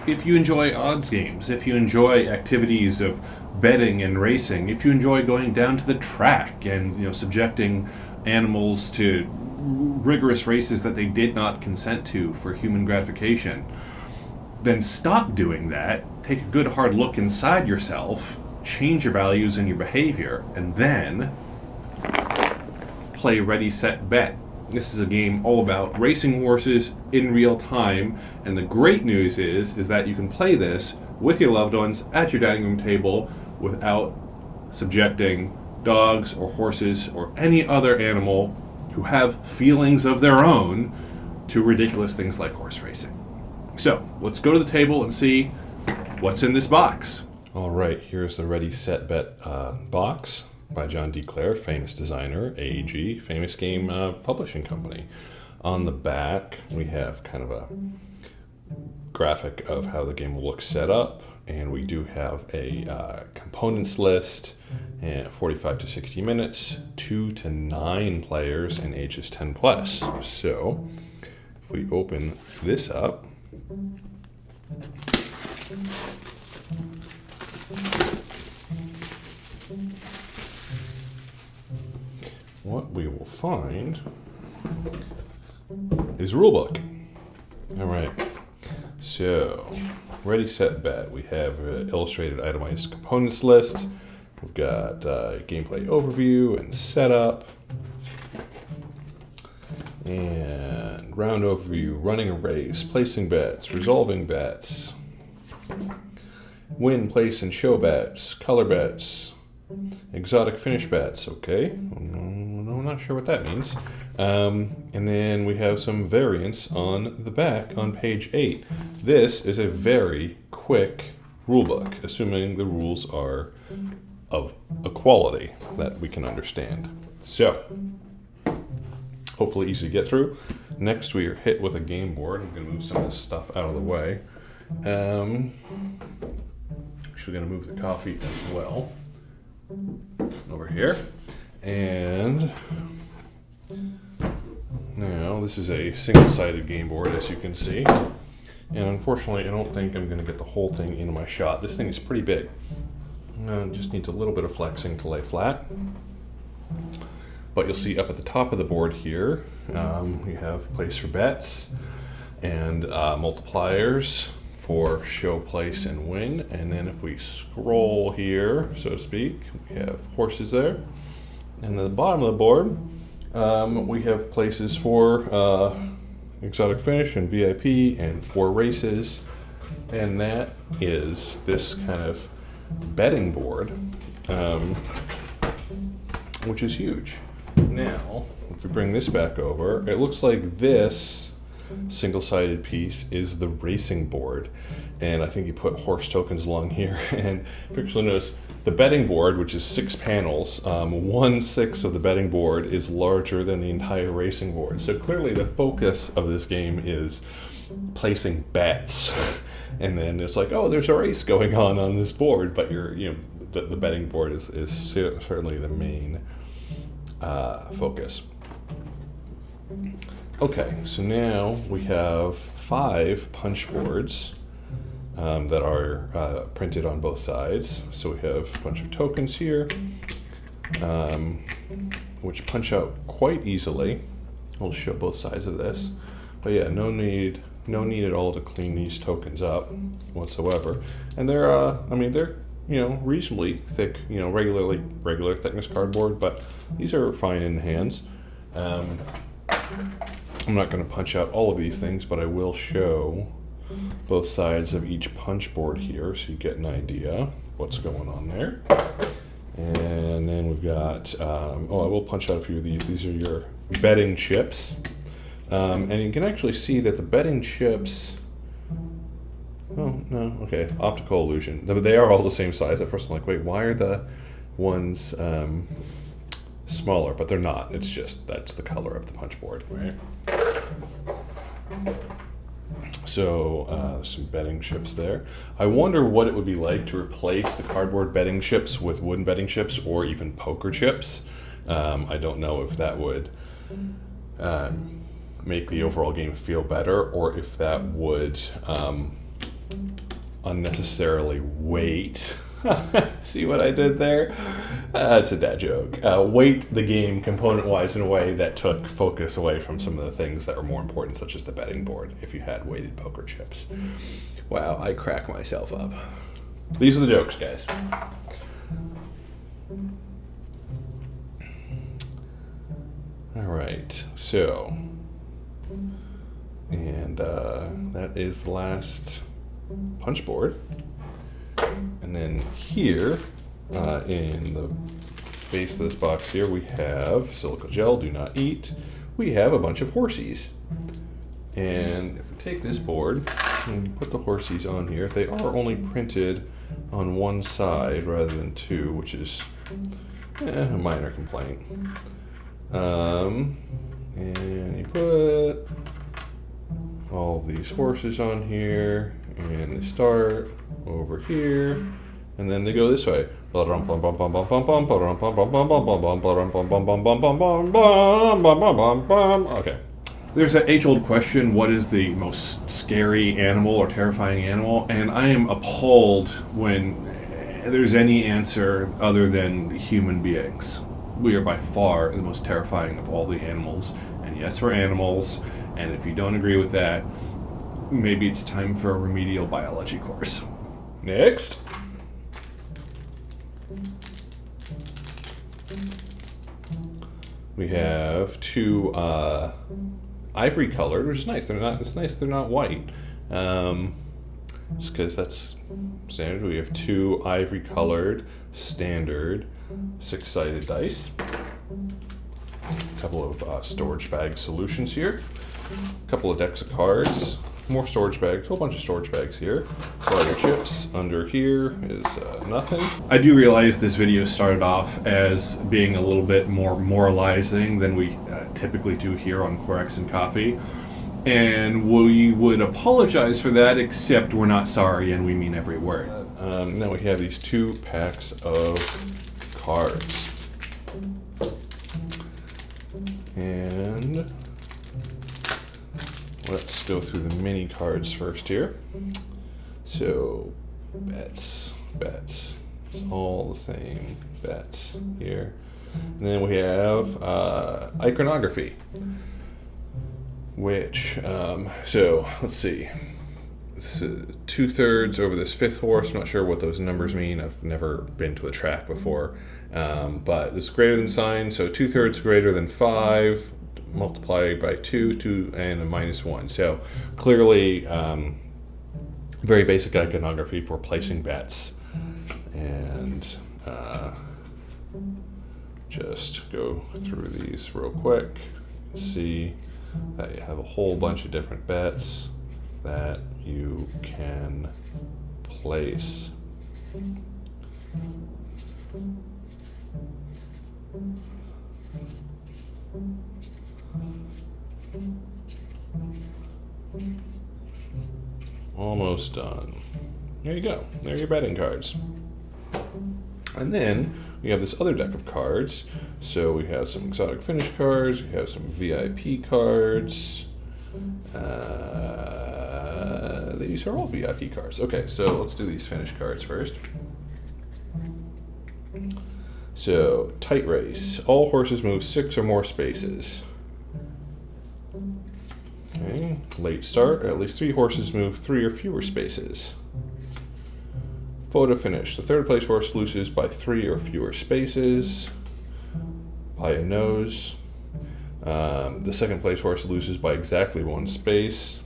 if you enjoy odds games, if you enjoy activities of betting and racing, if you enjoy going down to the track and subjecting animals to rigorous races that they did not consent to for human gratification, then stop doing that, take a good hard look inside yourself, change your values and your behavior, and then play Ready, Set, Bet. This is a game all about racing horses in real time, and the great news is that you can play this with your loved ones at your dining room table without subjecting dogs or horses or any other animal who have feelings of their own to ridiculous things like horse racing. So, let's go to the table and see what's in this box. All right, here's the Ready, Set, Bet box by John D. Clare, famous designer, AEG, famous game publishing company. On the back, we have kind of a graphic of how the game will look set up, and we do have a components list, and 45 to 60 minutes, 2 to 9 players, and ages 10 plus. So, if we open this up, what we will find is a rulebook. All right, so Ready, Set, Bet. We have an illustrated itemized components list. We've got gameplay overview and setup, and round overview, running a race, placing bets, resolving bets, win, place, and show bets, color bets, exotic finish bets. Okay, I'm not sure what that means. And then we have some variants on the back on page 8. This is a very quick rulebook, assuming the rules are of a quality that we can understand. So, hopefully easy to get through. Next we are hit with a game board. I'm going to move some of this stuff out of the way. Actually going to move the coffee as well over here. And now this is a single-sided game board, as you can see. And unfortunately, I don't think I'm going to get the whole thing into my shot. This thing is pretty big. Just needs a little bit of flexing to lay flat. But you'll see up at the top of the board here, we have place for bets and multipliers for show, place, and win. And then if we scroll here, so to speak, we have horses there. And at the bottom of the board, we have places for exotic finish and VIP and 4 races. And that is this kind of betting board, which is huge. Now, if we bring this back over, it looks like this single-sided piece is the racing board, and I think you put horse tokens along here. And if you actually notice, the betting board, which is 6 panels, 1/6 of the betting board is larger than the entire racing board. So clearly the focus of this game is placing bets. And then it's like, oh, there's a race going on this board, but the betting board is certainly the main focus. Okay, so now we have 5 punch boards that are printed on both sides. So we have a bunch of tokens here, which punch out quite easily. We'll show both sides of this. But yeah, no need at all to clean these tokens up whatsoever. And they're reasonably thick, regular thickness cardboard, but these are fine in the hands. I'm not going to punch out all of these things, but I will show both sides of each punch board here so you get an idea what's going on there. And then we've got, I will punch out a few of these. These are your betting chips. And you can actually see that the betting chips, optical illusion. They are all the same size. At first I'm like, wait, why are the ones smaller? But they're not. It's just, that's the color of the punch board, right? So some betting chips there. I wonder what it would be like to replace the cardboard betting chips with wooden betting chips or even poker chips. I don't know if that would make the overall game feel better, or if that would unnecessarily weight. See what I did there? It's a dad joke. Weight the game component-wise in a way that took focus away from some of the things that were more important, such as the betting board, if you had weighted poker chips. Wow, I crack myself up. These are the jokes, guys. All right, so, and that is the last punch board. And then here, in the base of this box here, we have silica gel, do not eat. We have a bunch of horsies. And if we take this board and put the horsies on here, they are only printed on one side rather than two, which is a minor complaint. And you put all of these horses on here, and they start over here, and then they go this way. Okay. There's an age-old question, what is the most scary animal or terrifying animal? And I am appalled when there's any answer other than human beings. We are by far the most terrifying of all the animals. And yes, we're animals, and if you don't agree with that, maybe it's time for a remedial biology course. Next. We have two ivory colored, which is nice. It's nice they're not white. Just because that's standard. We have two ivory colored standard 6-sided dice. A couple of storage bag solutions here. A couple of decks of cards. More storage bags, a whole bunch of storage bags here. All your chips. Under here is nothing. I do realize this video started off as being a little bit more moralizing than we typically do here on Corax and Coffee. And we would apologize for that, except we're not sorry and we mean every word. Now we have these 2 packs of cards. And let's go through the mini cards first here. So, bets. It's all the same bets here. And then we have iconography, which, so let's see. This is 2/3 over this 5th horse. I'm not sure what those numbers mean. I've never been to a track before. But this is greater than sign, so 2/3 greater than 5. Multiply by 2 and a -1. So clearly very basic iconography for placing bets. And just go through these real quick. See that you have a whole bunch of different bets that you can place. Almost done. There you go. There are your betting cards. And then we have this other deck of cards. So we have some exotic finish cards. We have some VIP cards. These are all VIP cards. Okay, so let's do these finish cards first. So, tight race. All horses move 6 or more spaces. Okay, late start. At least 3 horses move 3 or fewer spaces. Photo finish. The 3rd place horse loses by 3 or fewer spaces. By a nose. The 2nd place horse loses by exactly 1 space.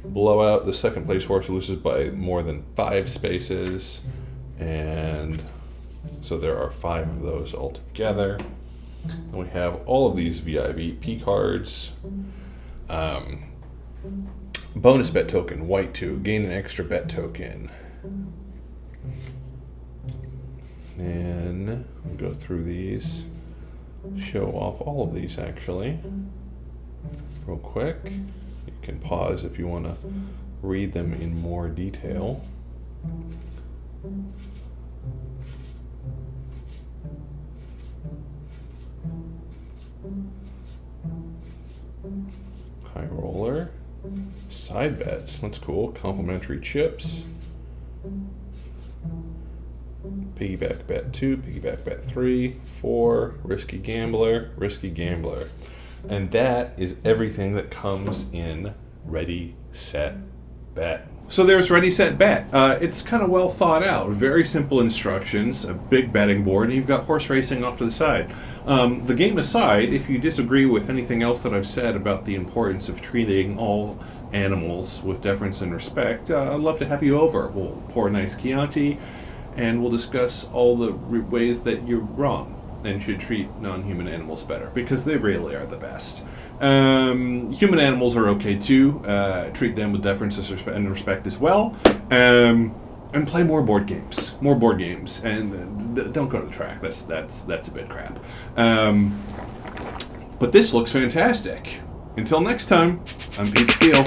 Blowout. The 2nd place horse loses by more than 5 spaces. And so there are 5 of those altogether. And we have all of these VIP cards. Bonus bet token, white 2, gain an extra bet token. And we'll go through these, show off all of these actually, real quick. You can pause if you want to read them in more detail. High roller, Side bets. That's cool. Complimentary chips. Piggyback bet 2, piggyback bet 3, 4, risky gambler, risky gambler. And that is everything that comes in Ready, Set, Bet. So there's Ready, Set, Bet. It's kind of well thought out. Very simple instructions, a big betting board, and you've got horse racing off to the side. The game aside, if you disagree with anything else that I've said about the importance of treating all animals with deference and respect, I'd love to have you over. We'll pour a nice Chianti, and we'll discuss all the ways that you're wrong and should treat non-human animals better, because they really are the best. Human animals are okay too. Treat them with deference and respect as well. And play more board games. More board games. And don't go to the track. That's a bit crap. But this looks fantastic. Until next time, I'm Pete Steele.